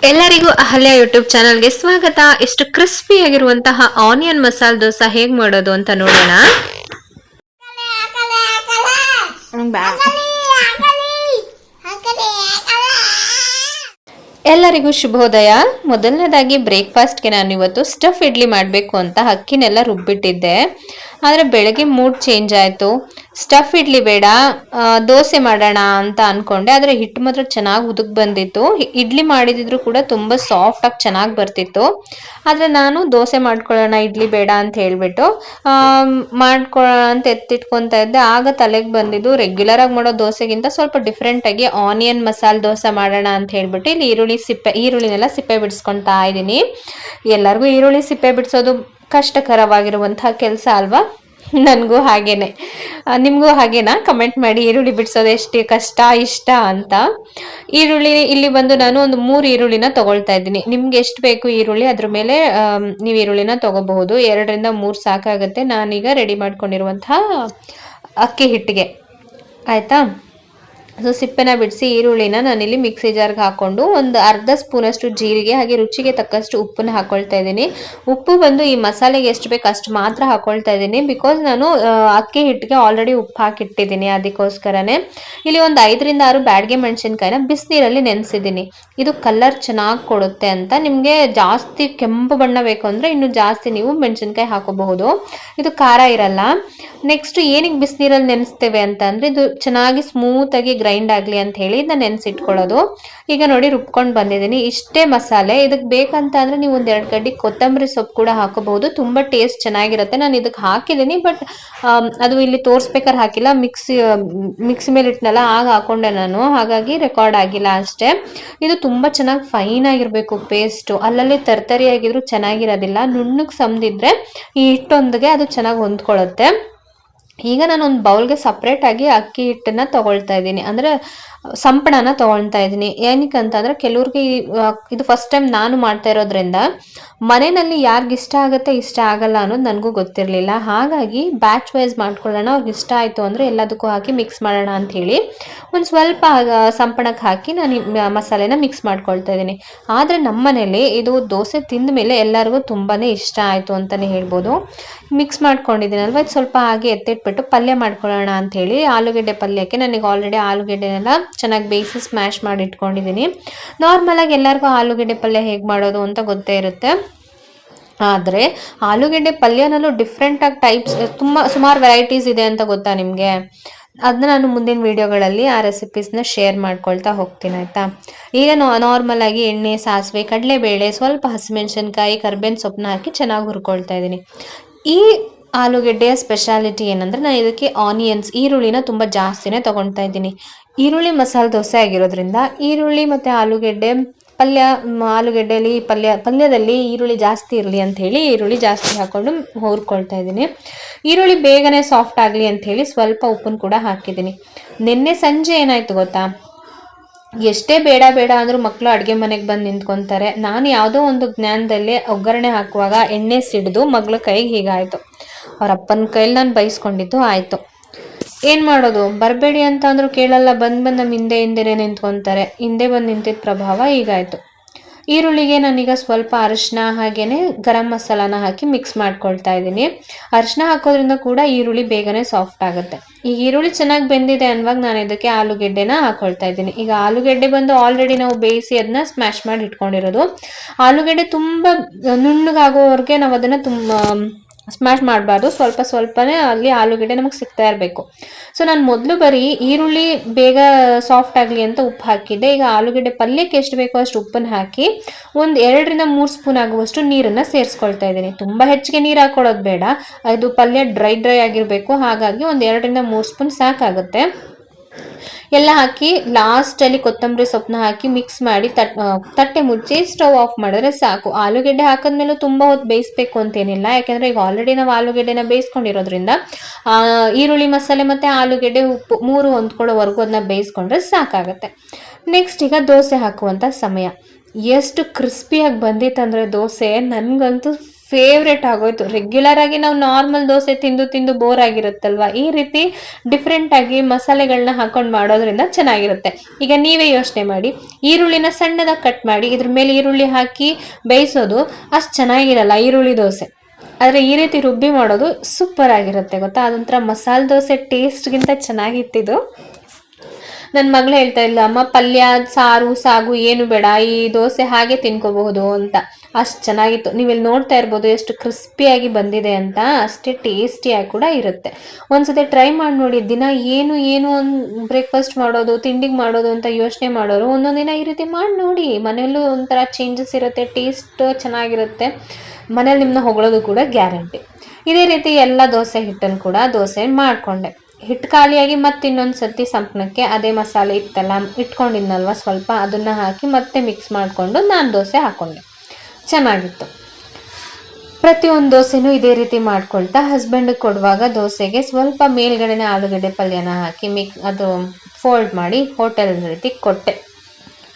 ಎಲ್ಲರಿಗೂ ಅಹಲ್ಯ ಯೂಟ್ಯೂಬ್ ಚಾನಲ್ಗೆ ಸ್ವಾಗತ. ಎಷ್ಟು ಕ್ರಿಸ್ಪಿ ಆಗಿರುವಂತಹ ಆನಿಯನ್ ಮಸಾಲ ದೋಸೆ ಹೇಗ್ ಮಾಡೋದು ಅಂತ ನೋಡೋಣ. ಎಲ್ಲರಿಗೂ ಶುಭೋದಯ. ಮೊದಲನೇದಾಗಿ ಬ್ರೇಕ್ಫಾಸ್ಟ್ಗೆ ನಾನು ಇವತ್ತು ಸ್ಟಫ್ ಇಡ್ಲಿ ಮಾಡಬೇಕು ಅಂತ ಅಕ್ಕಿನೆಲ್ಲ ರುಬ್ಬಿಟ್ಟಿದ್ದೆ. ಆದರೆ ಬೆಳಗ್ಗೆ ಮೂಡ್ ಚೇಂಜ್ ಆಯಿತು. ಸ್ಟಫ್ ಇಡ್ಲಿ ಬೇಡ, ದೋಸೆ ಮಾಡೋಣ ಅಂತ ಅಂದ್ಕೊಂಡೆ. ಆದರೆ ಹಿಟ್ಟು ಮಾತ್ರ ಚೆನ್ನಾಗಿ ಉದುಕ್ ಬಂದಿತ್ತು. ಇಡ್ಲಿ ಮಾಡಿದಿದ್ರು ಕೂಡ ತುಂಬ ಸಾಫ್ಟಾಗಿ ಚೆನ್ನಾಗಿ ಬರ್ತಿತ್ತು. ಆದರೆ ನಾನು ದೋಸೆ ಮಾಡ್ಕೊಳ್ಳೋಣ, ಇಡ್ಲಿ ಬೇಡ ಅಂತ ಹೇಳಿಬಿಟ್ಟು ಮಾಡ್ಕೊಳ್ಳೋಣ ಅಂತ ಎತ್ತಿಟ್ಕೊತಾ ಇದ್ದೆ. ಆಗ ತಲೆಗೆ ಬಂದಿದ್ದು, ರೆಗ್ಯುಲರಾಗಿ ಮಾಡೋ ದೋಸೆಗಿಂತ ಸ್ವಲ್ಪ ಡಿಫ್ರೆಂಟಾಗಿ ಆನಿಯನ್ ಮಸಾಲೆ ದೋಸೆ ಮಾಡೋಣ ಅಂತ ಹೇಳ್ಬಿಟ್ಟು ಇಲ್ಲಿ ಈರುಳ್ಳಿನೆಲ್ಲ ಸಿಪ್ಪೆ ಬಿಡಿಸ್ಕೊತಾ ಇದ್ದೀನಿ. ಎಲ್ಲರಿಗೂ ಈರುಳ್ಳಿ ಸಿಪ್ಪೆ ಬಿಡಿಸೋದು ಕಷ್ಟಕರವಾಗಿರುವಂತಹ ಕೆಲಸ ಅಲ್ವಾ? ನನಗೂ ಹಾಗೇನೆ. ನಿಮಗೂ ಹಾಗೇನಾ? ಕಮೆಂಟ್ ಮಾಡಿ, ಈರುಳ್ಳಿ ಬಿಡಿಸೋದು ಎಷ್ಟು ಕಷ್ಟ ಇಷ್ಟ ಅಂತ. ಈರುಳ್ಳಿ ಇಲ್ಲಿ ಬಂದು ನಾನು ಒಂದು 3 ಈರುಳ್ಳಿನ ತಗೊಳ್ತಾ ಇದ್ದೀನಿ. ನಿಮ್ಗೆ ಎಷ್ಟು ಬೇಕು ಈರುಳ್ಳಿ ಅದ್ರ ಮೇಲೆ ನೀವು ಈರುಳ್ಳಿನ ತಗೋಬಹುದು. 2 ರಿಂದ 3 ಸಾಕಾಗುತ್ತೆ. ನಾನೀಗ ರೆಡಿ ಮಾಡ್ಕೊಂಡಿರುವಂತಹ ಅಕ್ಕಿ ಹಿಟ್ಟಿಗೆ. ಆಯ್ತಾ? ಸೊ ಸಿಪ್ಪೆನ ಬಿಡಿಸಿ ಈರುಳ್ಳಿನ ನಾನಿಲ್ಲಿ ಮಿಕ್ಸಿ ಜಾರ್ಗೆ ಹಾಕ್ಕೊಂಡು ಒಂದು ಅರ್ಧ ಸ್ಪೂನಷ್ಟು ಜೀರಿಗೆ ಹಾಗೆ ರುಚಿಗೆ ತಕ್ಕಷ್ಟು ಉಪ್ಪನ್ನ ಹಾಕ್ಕೊಳ್ತಾ ಇದ್ದೀನಿ. ಉಪ್ಪು ಬಂದು ಈ ಮಸಾಲೆಗೆ ಎಷ್ಟು ಬೇಕು ಅಷ್ಟು ಮಾತ್ರ ಹಾಕ್ಕೊಳ್ತಾ ಇದ್ದೀನಿ. ಬಿಕಾಸ್ ನಾನು ಅಕ್ಕಿ ಹಿಟ್ಟಿಗೆ ಆಲ್ರೆಡಿ ಉಪ್ಪು ಹಾಕಿಟ್ಟಿದ್ದೀನಿ, ಅದಕ್ಕೋಸ್ಕರನೇ. ಇಲ್ಲಿ ಒಂದು 5 ರಿಂದ 6 ಬ್ಯಾಡಗೆ ಮೆಣಸಿನ್ಕಾಯಿನ ಬಿಸಿನೀರಲ್ಲಿ ನೆನೆಸಿದ್ದೀನಿ. ಇದು ಕಲರ್ ಚೆನ್ನಾಗಿ ಕೊಡುತ್ತೆ ಅಂತ. ನಿಮಗೆ ಜಾಸ್ತಿ ಕೆಂಪು ಬಣ್ಣ ಬೇಕು ಅಂದರೆ ಇನ್ನು ಜಾಸ್ತಿ ನೀವು ಮೆಣಸಿನ್ಕಾಯಿ ಹಾಕೋಬಹುದು. ಇದು ಖಾರ ಇರಲ್ಲ. ನೆಕ್ಸ್ಟ್ ಏನಕ್ಕೆ ಬಿಸಿನೀರಲ್ಲಿ ನೆನೆಸ್ತೇವೆ ಅಂತ ಅಂದರೆ ಇದು ಚೆನ್ನಾಗಿ ಸ್ಮೂತಾಗಿ ಗ್ರೈಂಡ್ ಆಗಲಿ ಅಂತ ಹೇಳಿ ನಾನು ನೆನೆಸಿಟ್ಕೊಳ್ಳೋದು. ಈಗ ನೋಡಿ ರುಬ್ಕೊಂಡು ಬಂದಿದ್ದೀನಿ. ಇಷ್ಟೇ ಮಸಾಲೆ. ಇದಕ್ಕೆ ಬೇಕಂತ ಅಂದರೆ ನೀವು ಒಂದು 2 ಗಡ್ಡೆ ಕೊತ್ತಂಬರಿ ಸೊಪ್ಪು ಕೂಡ ಹಾಕೋಬಹುದು. ತುಂಬ ಟೇಸ್ಟ್ ಚೆನ್ನಾಗಿರುತ್ತೆ. ನಾನು ಇದಕ್ಕೆ ಹಾಕಿದ್ದೀನಿ, ಬಟ್ ಅದು ಇಲ್ಲಿ ತೋರಿಸ್ಬೇಕಾದ್ರೆ ಹಾಕಿಲ್ಲ. ಮಿಕ್ಸಿ ಮೇಲೆ ಇಟ್ಟನಲ್ಲ, ಆಗ ಹಾಕೊಂಡೆ ನಾನು, ಹಾಗಾಗಿ ರೆಕಾರ್ಡ್ ಆಗಿಲ್ಲ ಅಷ್ಟೇ. ಇದು ತುಂಬ ಚೆನ್ನಾಗಿ ಫೈನ್ ಆಗಿರಬೇಕು ಪೇಸ್ಟು. ಅಲ್ಲಲ್ಲಿ ತರ್ತರಿಯಾಗಿದ್ರು ಚೆನ್ನಾಗಿರೋದಿಲ್ಲ. ನುಣ್ಣಗೆ ಸಮದಿದ್ರೆ ಈ ಹಿಟ್ಟೊಂದಿಗೆ ಅದು ಚೆನ್ನಾಗಿ ಹೊಂದ್ಕೊಳ್ಳುತ್ತೆ. ಈಗ ನಾನು ಒಂದು ಬೌಲ್ಗೆ ಸಪ್ರೇಟಾಗಿ ಅಕ್ಕಿ ಹಿಟ್ಟನ್ನು ತಗೊಳ್ತಾ ಇದ್ದೀನಿ, ಅಂದರೆ ಸಂಪಣನ ತೊಗೊಳ್ತಾ ಇದ್ದೀನಿ. ಏನಕ್ಕೆ ಅಂತಂದರೆ ಕೆಲವ್ರಿಗೆ ಇದು ಫಸ್ಟ್ ಟೈಮ್ ನಾನು ಮಾಡ್ತಾ ಇರೋದ್ರಿಂದ ಮನೆಯಲ್ಲಿ ಯಾರಿಗೆ ಇಷ್ಟ ಆಗುತ್ತೆ ಇಷ್ಟ ಆಗಲ್ಲ ಅನ್ನೋದು ನನಗೂ ಗೊತ್ತಿರಲಿಲ್ಲ. ಹಾಗಾಗಿ ಬ್ಯಾಚ್ ವೈಸ್ ಮಾಡ್ಕೊಳ್ಳೋಣ. ಅವ್ರಿಗೆ ಇಷ್ಟ ಆಯಿತು ಅಂದರೆ ಎಲ್ಲದಕ್ಕೂ ಹಾಕಿ ಮಿಕ್ಸ್ ಮಾಡೋಣ ಅಂಥೇಳಿ ಒಂದು ಸ್ವಲ್ಪ ಸಂಪಣಕ್ಕೆ ಹಾಕಿ ನಾನು ಮಸಾಲೆನ ಮಿಕ್ಸ್ ಮಾಡ್ಕೊಳ್ತಾ ಇದ್ದೀನಿ. ಆದರೆ ನಮ್ಮ ಮನೇಲಿ ಇದು ದೋಸೆ ತಿಂದ ಮೇಲೆ ಎಲ್ಲರಿಗೂ ತುಂಬಾ ಇಷ್ಟ ಆಯಿತು ಅಂತಲೇ ಹೇಳ್ಬೋದು. ಮಿಕ್ಸ್ ಮಾಡ್ಕೊಂಡಿದ್ದೀನಲ್ವ, ಇದು ಸ್ವಲ್ಪ ಹಾಗೆ ಎತ್ತಿಟ್ಬಿಟ್ಟು ಪಲ್ಯ ಮಾಡ್ಕೊಳ್ಳೋಣ ಅಂಥೇಳಿ ಆಲೂಗೆಡ್ಡೆ ಪಲ್ಯಕ್ಕೆ ನನಗೆ ಆಲ್ರೆಡಿ ಆಲೂಗೆಡ್ಡೆನೆಲ್ಲ ಚೆನ್ನಾಗಿ ಬೇಯಿಸಿ ಸ್ಮ್ಯಾಶ್ ಮಾಡಿ ಇಟ್ಕೊಂಡಿದ್ದೀನಿ. ನಾರ್ಮಲಾಗಿ ಎಲ್ಲರಿಗೂ ಆಲೂಗೆಡ್ಡೆ ಪಲ್ಯ ಹೇಗೆ ಮಾಡೋದು ಅಂತ ಗೊತ್ತೇ ಇರುತ್ತೆ. ಆದರೆ ಆಲೂಗೆಡ್ಡೆ ಪಲ್ಯನಲ್ಲೂ ಡಿಫ್ರೆಂಟಾಗಿ ಟೈಪ್ಸ್ ಸುಮಾರು ವೆರೈಟೀಸ್ ಇದೆ ಅಂತ ಗೊತ್ತಾ ನಿಮಗೆ? ಅದನ್ನ ನಾನು ಮುಂದಿನ ವೀಡಿಯೋಗಳಲ್ಲಿ ಆ ರೆಸಿಪೀಸ್ನ ಶೇರ್ ಮಾಡ್ಕೊಳ್ತಾ ಹೋಗ್ತೀನಿ. ಆಯಿತಾ? ಈಗ ನಾರ್ಮಲಾಗಿ ಎಣ್ಣೆ, ಸಾಸಿವೆ, ಕಡಲೆಬೇಳೆ, ಸ್ವಲ್ಪ ಹಸಿಮೆಣಸಿನ್ಕಾಯಿ, ಕರ್ಬೇವಿನ ಸೊಪ್ಪನ್ನ ಹಾಕಿ ಚೆನ್ನಾಗಿ ಹುರ್ಕೊಳ್ತಾ ಇದ್ದೀನಿ. ಈ ಆಲೂಗೆಡ್ಡೆಯ ಸ್ಪೆಷಾಲಿಟಿ ಏನಂದರೆ ನಾನು ಇದಕ್ಕೆ ಈರುಳ್ಳಿನ ತುಂಬ ಜಾಸ್ತಿನೇ ತೊಗೊಳ್ತಾ ಇದ್ದೀನಿ. ಈರುಳ್ಳಿ ಮಸಾಲೆ ದೋಸೆ ಆಗಿರೋದ್ರಿಂದ ಈರುಳ್ಳಿ ಮತ್ತು ಆಲೂಗೆಡ್ಡೆ ಪಲ್ಯದಲ್ಲಿ ಈರುಳ್ಳಿ ಜಾಸ್ತಿ ಇರಲಿ ಅಂಥೇಳಿ ಈರುಳ್ಳಿ ಜಾಸ್ತಿ ಹಾಕ್ಕೊಂಡು ಹುರ್ಕೊಳ್ತಾ ಇದ್ದೀನಿ. ಈರುಳ್ಳಿ ಬೇಗನೆ ಸಾಫ್ಟ್ ಆಗಲಿ ಅಂಥೇಳಿ ಸ್ವಲ್ಪ ಉಪ್ಪನ್ನು ಕೂಡ ಹಾಕಿದ್ದೀನಿ. ನಿನ್ನೆ ಸಂಜೆ ಏನಾಯಿತು ಗೊತ್ತಾ? ಎಷ್ಟೇ ಬೇಡ ಅಂದರೂ ಮಕ್ಕಳು ಅಡುಗೆ ಮನೆಗೆ ಬಂದು ನಿಂತ್ಕೊತಾರೆ. ನಾನು ಯಾವುದೋ ಒಂದು ಜ್ಞಾನದಲ್ಲಿ ಒಗ್ಗರಣೆ ಹಾಕುವಾಗ ಎಣ್ಣೆ ಸಿಡಿದು ಮಗಳ ಕೈಗೆ ಹೀಗಾಯಿತು. ಅವ್ರ ಅಪ್ಪನ ಕೈಲಿ ನಾನು ಬೈಸ್ಕೊಂಡಿದ್ದು ಆಯಿತು. ಏನು ಮಾಡೋದು? ಬರಬೇಡಿ ಅಂತ ಅಂದರೂ ಕೇಳಲ್ಲ. ಬಂದು ನಮ್ಮ ಹಿಂದೆನೇ ನಿಂತ್ಕೊತಾರೆ. ಹಿಂದೆ ಬಂದು ನಿಂತಿದ್ದ ಪ್ರಭಾವ ಹೀಗಾಯಿತು. ಈರುಳ್ಳಿಗೆ ನಾನೀಗ ಸ್ವಲ್ಪ ಅರಿಶಿನ ಹಾಗೆಯೇ ಗರಂ ಮಸಾಲಾನ ಹಾಕಿ ಮಿಕ್ಸ್ ಮಾಡ್ಕೊಳ್ತಾ ಇದ್ದೀನಿ. ಅರಿಶಿನ ಹಾಕೋದ್ರಿಂದ ಕೂಡ ಈರುಳ್ಳಿ ಬೇಗನೆ ಸಾಫ್ಟ್ ಆಗುತ್ತೆ. ಈಗ ಈರುಳ್ಳಿ ಚೆನ್ನಾಗಿ ಬೆಂದಿದೆ ಅನ್ನುವಾಗ ನಾನು ಇದಕ್ಕೆ ಆಲೂಗೆಡ್ಡೆನ ಹಾಕ್ಕೊಳ್ತಾ ಇದ್ದೀನಿ. ಈಗ ಆಲೂಗೆಡ್ಡೆ ಬಂದು ಆಲ್ರೆಡಿ ನಾವು ಬೇಯಿಸಿ ಅದನ್ನ ಸ್ಮ್ಯಾಶ್ ಮಾಡಿ ಇಟ್ಕೊಂಡಿರೋದು. ಆಲೂಗೆಡ್ಡೆ ತುಂಬ ನುಣ್ಣಗಾಗೋವರೆಗೆ ನಾವು ಅದನ್ನು ಸ್ಮ್ಯಾಶ್ ಮಾಡಬಾರ್ದು. ಸ್ವಲ್ಪನೇ ಅಲ್ಲಿ ಆಲೂಗೆಡ್ಡೆ ನಮಗೆ ಸಿಗ್ತಾ ಇರಬೇಕು. ಸೊ ನಾನು ಮೊದಲು ಬರೀ ಈರುಳ್ಳಿ ಬೇಗ ಸಾಫ್ಟ್ ಆಗಲಿ ಅಂತ ಉಪ್ಪು ಹಾಕಿದ್ದೆ. ಈಗ ಆಲೂಗೆಡ್ಡೆ ಪಲ್ಯಕ್ಕೆ ಎಷ್ಟು ಬೇಕೋ ಅಷ್ಟು ಉಪ್ಪನ್ನು ಹಾಕಿ ಒಂದು 2 ರಿಂದ 3 ಸ್ಪೂನ್ ಆಗುವಷ್ಟು ನೀರನ್ನು ಸೇರಿಸ್ಕೊಳ್ತಾ ಇದ್ದೀನಿ. ತುಂಬ ಹೆಚ್ಚಿಗೆ ನೀರು ಹಾಕೊಳ್ಳೋದು ಬೇಡ. ಅದು ಪಲ್ಯ ಡ್ರೈ ಆಗಿರಬೇಕು. ಹಾಗಾಗಿ ಒಂದು 2 ರಿಂದ 3 ಸ್ಪೂನ್ ಸಾಕಾಗುತ್ತೆ. ಎಲ್ಲ ಹಾಕಿ ಲಾಸ್ಟಲ್ಲಿ ಕೊತ್ತಂಬರಿ ಸೊಪ್ಪನ್ನ ಹಾಕಿ ಮಿಕ್ಸ್ ಮಾಡಿ ತಟ್ಟೆ ಮುಚ್ಚಿ ಸ್ಟವ್ ಆಫ್ ಮಾಡಿದ್ರೆ ಸಾಕು. ಆಲೂಗೆಡ್ಡೆ ಹಾಕಿದ್ಮೇಲೂ ತುಂಬ ಹೊತ್ತು ಬೇಯಿಸ್ಬೇಕು ಅಂತೇನಿಲ್ಲ. ಯಾಕೆಂದರೆ ಈಗ ಆಲ್ರೆಡಿ ನಾವು ಆಲೂಗೆಡ್ಡೆನ ಬೇಯಿಸ್ಕೊಂಡಿರೋದ್ರಿಂದ ಈರುಳ್ಳಿ ಮಸಾಲೆ ಮತ್ತು ಆಲೂಗೆಡ್ಡೆ ಉಪ್ಪು 3 ಹೊಂದ್ಕೊಳ್ಳೋವರೆಗೂ ಅದನ್ನ ಬೇಯಿಸ್ಕೊಂಡ್ರೆ ಸಾಕಾಗುತ್ತೆ. ನೆಕ್ಸ್ಟ್ ಈಗ ದೋಸೆ ಹಾಕುವಂಥ ಸಮಯ. ಎಷ್ಟು ಕ್ರಿಸ್ಪಿಯಾಗಿ ಬಂದಿತ್ತಂದರೆ ದೋಸೆ ನನಗಂತೂ ಫೇವ್ರೆಟ್ ಆಗೋಯ್ತು. ರೆಗ್ಯುಲರ್ ಆಗಿ ನಾವು ನಾರ್ಮಲ್ ದೋಸೆ ತಿಂದು ತಿಂದು ಬೋರ್ ಆಗಿರುತ್ತಲ್ವಾ, ಈ ರೀತಿ ಡಿಫ್ರೆಂಟ್ ಆಗಿ ಮಸಾಲೆಗಳನ್ನ ಹಾಕೊಂಡು ಮಾಡೋದ್ರಿಂದ ಚೆನ್ನಾಗಿರುತ್ತೆ. ಈಗ ನೀವೇ ಯೋಚನೆ ಮಾಡಿ, ಈರುಳ್ಳಿನ ಸಣ್ಣದಾಗಿ ಕಟ್ ಮಾಡಿ ಇದ್ರ ಮೇಲೆ ಈರುಳ್ಳಿ ಹಾಕಿ ಬೇಯಿಸೋದು ಅಷ್ಟು ಚೆನ್ನಾಗಿರಲ್ಲ ಈರುಳ್ಳಿ ದೋಸೆ. ಆದರೆ ಈ ರೀತಿ ರುಬ್ಬಿ ಮಾಡೋದು ಸೂಪರ್ ಆಗಿರುತ್ತೆ ಗೊತ್ತಾ. ಅದೊಂಥರ ಮಸಾಲೆ ದೋಸೆ ಟೇಸ್ಟ್ಗಿಂತ ಚೆನ್ನಾಗಿತ್ತಿದು. ನನ್ನ ಮಗಳು ಹೇಳ್ತಾ ಇಲ್ಲ, ಅಮ್ಮ ಪಲ್ಯ ಸಾರು ಸಾಗು ಏನು ಬೇಡ, ಈ ದೋಸೆ ಹಾಗೆ ತಿನ್ಕೋಬಹುದು ಅಂತ. ಅಷ್ಟು ಚೆನ್ನಾಗಿತ್ತು. ನೀವಿಲ್ಲಿ ನೋಡ್ತಾ ಇರ್ಬೋದು ಎಷ್ಟು ಕ್ರಿಸ್ಪಿಯಾಗಿ ಬಂದಿದೆ ಅಂತ. ಅಷ್ಟೇ ಟೇಸ್ಟಿಯಾಗಿ ಕೂಡ ಇರುತ್ತೆ. ಒಂದ್ಸತಿ ಟ್ರೈ ಮಾಡಿ ನೋಡಿ. ದಿನ ಏನು ಏನು ಒಂದು ಬ್ರೇಕ್ಫಾಸ್ಟ್ ಮಾಡೋದು, ತಿಂಡಿಗೆ ಮಾಡೋದು ಅಂತ ಯೋಚನೆ ಮಾಡೋರು ಒಂದೊಂದು ದಿನ ಈ ರೀತಿ ಮಾಡಿ ನೋಡಿ. ಮನೆಯಲ್ಲೂ ಒಂಥರ ಚೇಂಜಸ್ ಇರುತ್ತೆ, ಟೇಸ್ಟ್ ಚೆನ್ನಾಗಿರುತ್ತೆ. ಮನೇಲಿ ನಿಮ್ಮನ್ನ ಹೊಗಳೋದು ಕೂಡ ಗ್ಯಾರಂಟಿ. ಇದೇ ರೀತಿ ಎಲ್ಲ ದೋಸೆ ಹಿಟ್ಟನ್ನು ಕೂಡ ದೋಸೆ ಮಾಡಿಕೊಂಡೆ. ಹಿಟ್ಟು ಖಾಲಿಯಾಗಿ ಮತ್ತೆ ಇನ್ನೊಂದು ಸರ್ತಿ ಸಂಪಣಕ್ಕೆ ಅದೇ ಮಸಾಲೆ ಇತ್ತಲ್ಲ ಇಟ್ಕೊಂಡಿದ್ನಲ್ವ ಸ್ವಲ್ಪ, ಅದನ್ನು ಹಾಕಿ ಮತ್ತೆ ಮಿಕ್ಸ್ ಮಾಡಿಕೊಂಡು ನಾನು ದೋಸೆ ಹಾಕ್ಕೊಂಡೆ. ಚೆನ್ನಾಗಿತ್ತು. ಪ್ರತಿಯೊಂದು ದೋಸೆನೂ ಇದೇ ರೀತಿ ಮಾಡ್ಕೊಳ್ತಾ ಹಸ್ಬೆಂಡಿಗೆ ಕೊಡುವಾಗ ದೋಸೆಗೆ ಸ್ವಲ್ಪ ಮೇಲ್ಗಡೆನೇ ಆಲೂಗಡ್ಡೆ ಪಲ್ಯನ ಹಾಕಿ ಅದು ಫೋಲ್ಡ್ ಮಾಡಿ ಹೋಟೆಲ್ ರೀತಿ ಕೊಟ್ಟೆ.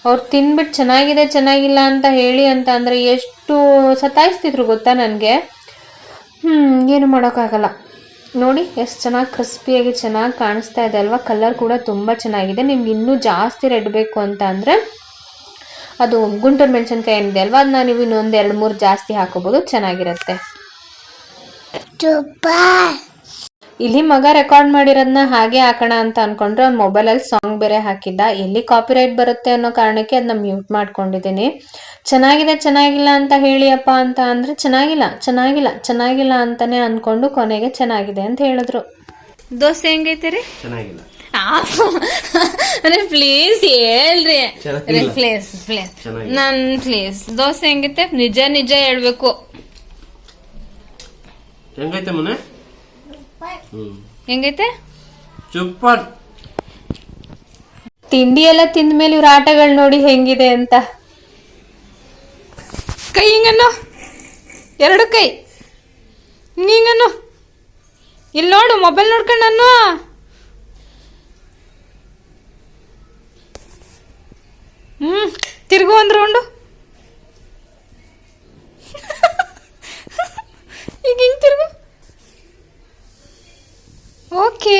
ಅವ್ರು ತಿನ್ಬಿಟ್ಟು ಚೆನ್ನಾಗಿದೆ ಚೆನ್ನಾಗಿಲ್ಲ ಅಂತ ಹೇಳಿ ಅಂತ ಅಂದರೆ ಎಷ್ಟು ಸತಾಯಿಸ್ತಿದ್ರು ಗೊತ್ತಾ ನನಗೆ. ಏನು ಮಾಡೋಕ್ಕಾಗಲ್ಲ. ನೋಡಿ ಎಷ್ಟು ಚೆನ್ನಾಗಿ ಕ್ರಿಸ್ಪಿಯಾಗಿ ಚೆನ್ನಾಗಿ ಕಾಣಿಸ್ತಾ ಇದೆ ಅಲ್ವಾ. ಕಲರ್ ಕೂಡ ತುಂಬ ಚೆನ್ನಾಗಿದೆ. ನಿಮ್ಗೆ ಇನ್ನೂ ಜಾಸ್ತಿ ರೆಡ್ ಬೇಕು ಅಂತ ಅಂದರೆ ಅದು ಗುಂಟೂರು ಮೆಣಸಿನ್ಕಾಯಿ ಏನಿದೆ ಅಲ್ವಾ, ಅದನ್ನ ನೀವು ಇನ್ನೊಂದು 2-3 ಜಾಸ್ತಿ ಹಾಕೋಬೋದು, ಚೆನ್ನಾಗಿರುತ್ತೆ. ಇಲ್ಲಿ ಮಗ ರೆಕಾರ್ಡ್ ಮಾಡಿರೋದನ್ನ ಹಾಗೆ ಹಾಕೋಣ ಅಂತ ಅನ್ಕೊಂಡ್ರೆ ಅವ್ನ ಮೊಬೈಲಲ್ಲಿ ಸಾಂಗ್ ಬೇರೆ ಹಾಕಿದ್ದ. ಎಲ್ಲಿ ಕಾಪಿರೈಟ್ ಬರುತ್ತೆ ಅನ್ನೋ ಕಾರಣಕ್ಕೆ ಅದನ್ನ ಮ್ಯೂಟ್ ಮಾಡ್ಕೊಂಡಿದ್ದೀನಿ. ಚೆನ್ನಾಗಿದೆ ಚೆನ್ನಾಗಿಲ್ಲ ಅಂತ ಹೇಳಿ ಅಪ್ಪ ಅಂತ ಅಂದರೆ ಚೆನ್ನಾಗಿಲ್ಲ ಅಂತಾನೆ ಅನ್ಕೊಂಡು ಕೊನೆಗೆ ಚೆನ್ನಾಗಿದೆ ಅಂತ ಹೇಳಿದ್ರು. ದೋಸೆ ಹೆಂಗೈತೆ ರೀ? ಚೆನ್ನಾಗಿಲ್ಲ ಪ್ಲೀಸ್ ಹೇಳ್ರಿ. ಪ್ಲೀಸ್ ನನ್ ಪ್ಲೀಸ್ ದೋಸೆ ಹೆಂಗೈತೆ ನಿಜ ಹೇಳ್ಬೇಕು. ಹೆಂಗೈತೆ ಮನೆ? ಹೆಂಗೈತೆ? ಸೂಪರ್. ತಿಂಡಿ ಎಲ್ಲ ತಿಂದ ಮೇಲೆ ಇವ್ರ ಆಟಗಳು ನೋಡಿ ಹೆಂಗಿದೆ ಅಂತ. ಕೈ ಹಿಂಗನ್ನು, 2 ಕೈ ಹಿಂಗನ್ನು. ಇಲ್ಲಿ ನೋಡು, ಮೊಬೈಲ್ ನೋಡ್ಕೊಂಡು ನಾನು ತಿರ್ಗು ಒಂದು ರೌಂಡು. ಈಗ ಹಿಂಗೆ ತಿರ್ಗು. ಓಕೆ.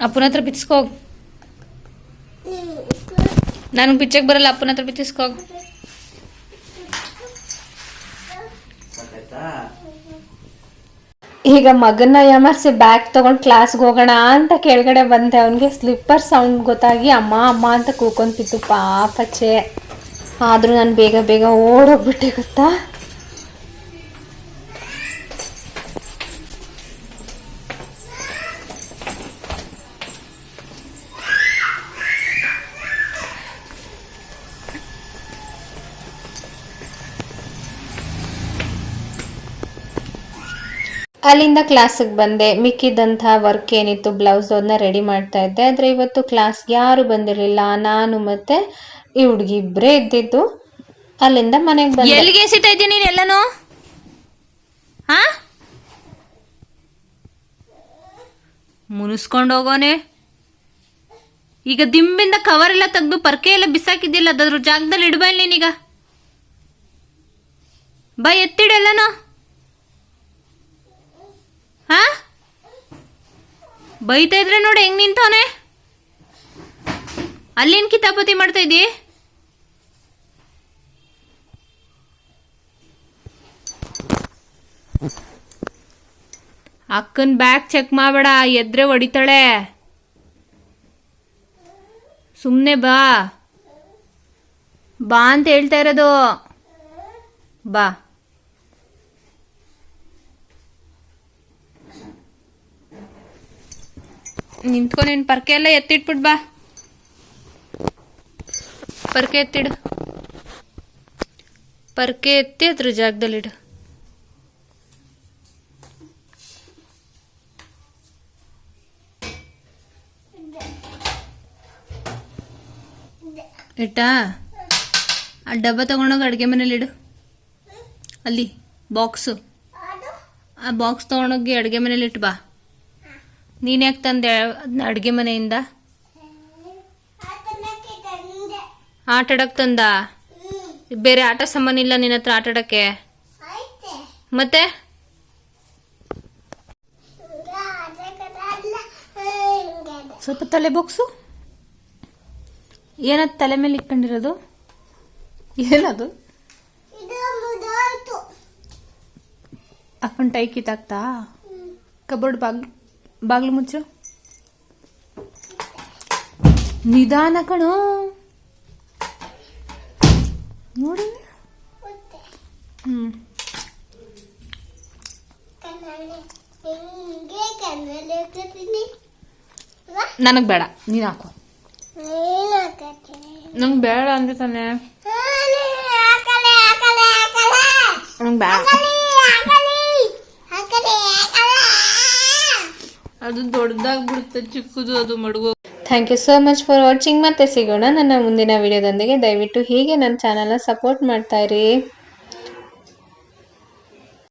ಅಪ್ಪನ ಹತ್ರ ಬಿಚ್ಚಿಸ್ಕೋಗ್. ನನಗೆ ಬಿಚ್ಚಕ್ಕೆ ಬರಲ್ಲ, ಅಪ್ಪನ ಹತ್ರ ಬಿಚ್ಚಿಸ್ಕೋಗ್. ಈಗ ಮಗನ್ನ ಯಾಮರ್ಸಿ ಬ್ಯಾಗ್ ತಗೊಂಡು ಕ್ಲಾಸ್ಗೆ ಹೋಗೋಣ ಅಂತ ಕೆಳಗಡೆ ಬಂದೆ. ಅವನಿಗೆ ಸ್ಲಿಪ್ಪರ್ ಸೌಂಡ್ ಗೊತ್ತಾಗಿ ಅಮ್ಮ ಅಮ್ಮ ಅಂತ ಕೂಕೊಂತಿತ್ತು ಪಾಪಚ್ಚೆ. ಆದರೂ ನಾನು ಬೇಗ ಓಡೋಗ್ಬಿಟ್ಟೆ ಗೊತ್ತಾ. ಅಲ್ಲಿಂದ ಕ್ಲಾಸಿಗೆ ಬಂದೆ. ಮಿಕ್ಕಿದ್ದಂಥ ವರ್ಕ್ ಏನಿತ್ತು ಬ್ಲೌಸ್ ಅದನ್ನ ರೆಡಿ ಮಾಡ್ತಾ ಇದ್ದೆ. ಆದರೆ ಇವತ್ತು ಕ್ಲಾಸ್ಗೆ ಯಾರು ಬಂದಿರಲಿಲ್ಲ, ನಾನು ಮತ್ತೆ ಈ ಹುಡುಗಿ ಇಬ್ಬರೇ ಇದ್ದಿದ್ದು. ಅಲ್ಲಿಂದ ಮನೆಗೆ ಬಂದೆ. ಎಲ್ಲಿಗೆ ಎಸಿತಾ ಇದ್ದೀನಿ ನೀನು ಎಲ್ಲನೂ? ಮುನಿಸ್ಕೊಂಡು ಹೋಗೋನೆ. ಈಗ ದಿಂಬಿಂದ ಕವರ್ ಎಲ್ಲ ತೆಗೆದು ಪರ್ಕೆ ಎಲ್ಲ ಬಿಸಾಕಿದ್ದಿಲ್ಲ, ಅದ್ರ ಜಾಗದಲ್ಲಿ ಇಡ್ಬೇಡ ನೀನೀಗ. ಬಾ ಎತ್ತಿಡೆಲ್ಲನೂ. ಬೈತಾ ಇದ್ರೆ ನೋಡಿ ಹೆಂಗ್ ನಿಂತವನೆ. ಅಲ್ಲೇನ್ ಕಿತಾಪತಿ ಮಾಡ್ತಾ ಇದ್ದೀ? ಅಕ್ಕನ್ ಬ್ಯಾಗ್ ಚೆಕ್ ಮಾಡಬೇಡ, ಎದ್ರೆ ಹೊಡಿತಾಳೆ. ಸುಮ್ಮನೆ ಬಾ ಬಾ ಅಂತ ಹೇಳ್ತಾ ಇರೋದು. ಬಾ. ನಿಂತ್ಕೊಂಡು ನಿನ್ನ ಪರ್ಕೆ ಎಲ್ಲ ಎತ್ತಿಟ್ಬಿಟ್ಟು ಬಾ. ಪರ್ಕೆ ಎತ್ತಿಡು. ಪರ್ಕೆ ಎತ್ತಿ ಅದ್ರ ಜಾಗದಲ್ಲಿಡು. ಇಟ್ಟಾ? ಆ ಡಬ್ಬ ತಗೊಂಡೋಗಿ ಅಡುಗೆ ಮನೇಲಿಡು. ಅಲ್ಲಿ ಬಾಕ್ಸು, ಆ ಬಾಕ್ಸ್ ತಗೊಂಡೋಗಿ ಅಡುಗೆ ಮನೇಲಿ ಇಟ್ಟು ಬಾ. ನೀನು ಯಾಕೆ ತಂದೆ ಅದನ್ನ ಅಡುಗೆ ಮನೆಯಿಂದ? ಆಟ ಆಡಕ್ ತಂದ? ಬೇರೆ ಆಟ ಸಾಮಾನು ಇಲ್ಲ ನಿನ್ನ ಹತ್ರ ಆಟ ಆಡಕ್ಕೆ? ಮತ್ತೆ ಸ್ವಲ್ಪ ತಲೆ ಬೊಗ್ಸು. ಏನದು ತಲೆ ಮೇಲೆ ಇಟ್ಕೊಂಡಿರೋದು? ಏನದು? ಅಕ್ಕನ ಟೈ ಕಿತ್ತಾಕ್ತಾ? ಕಬೋರ್ಡ್ ಬಾಗ್ಲು ಮುಚ್ಚು. ನಿಧಾನ ಕಣೋ, ನೋಡಿ. ನನಗ್ ಬೇಡ, ನೀನ್ ಹಾಕು. ನಂಗೆ ಬೇಡ ಅಂದ್ರೆ ತಾನೆ. ನಂಗೆ ಬೇಡ, ಅದು ದೊಡ್ಡದಾಗ್ಬಿಡುತ್ತೆ, ಚಿಕ್ಕದು ಅದು ಮಡಗು. Thank you so much for watching. ಮತ್ತೆ ಸಿಗೋಣ ನನ್ನ ಮುಂದಿನ ವಿಡಿಯೋದೊಂದಿಗೆ. ದಯವಿಟ್ಟು ಹೀಗೆ ನನ್ನ ಚಾನಲ್ನ ಸಪೋರ್ಟ್ ಮಾಡ್ತಾ ಇರಿ.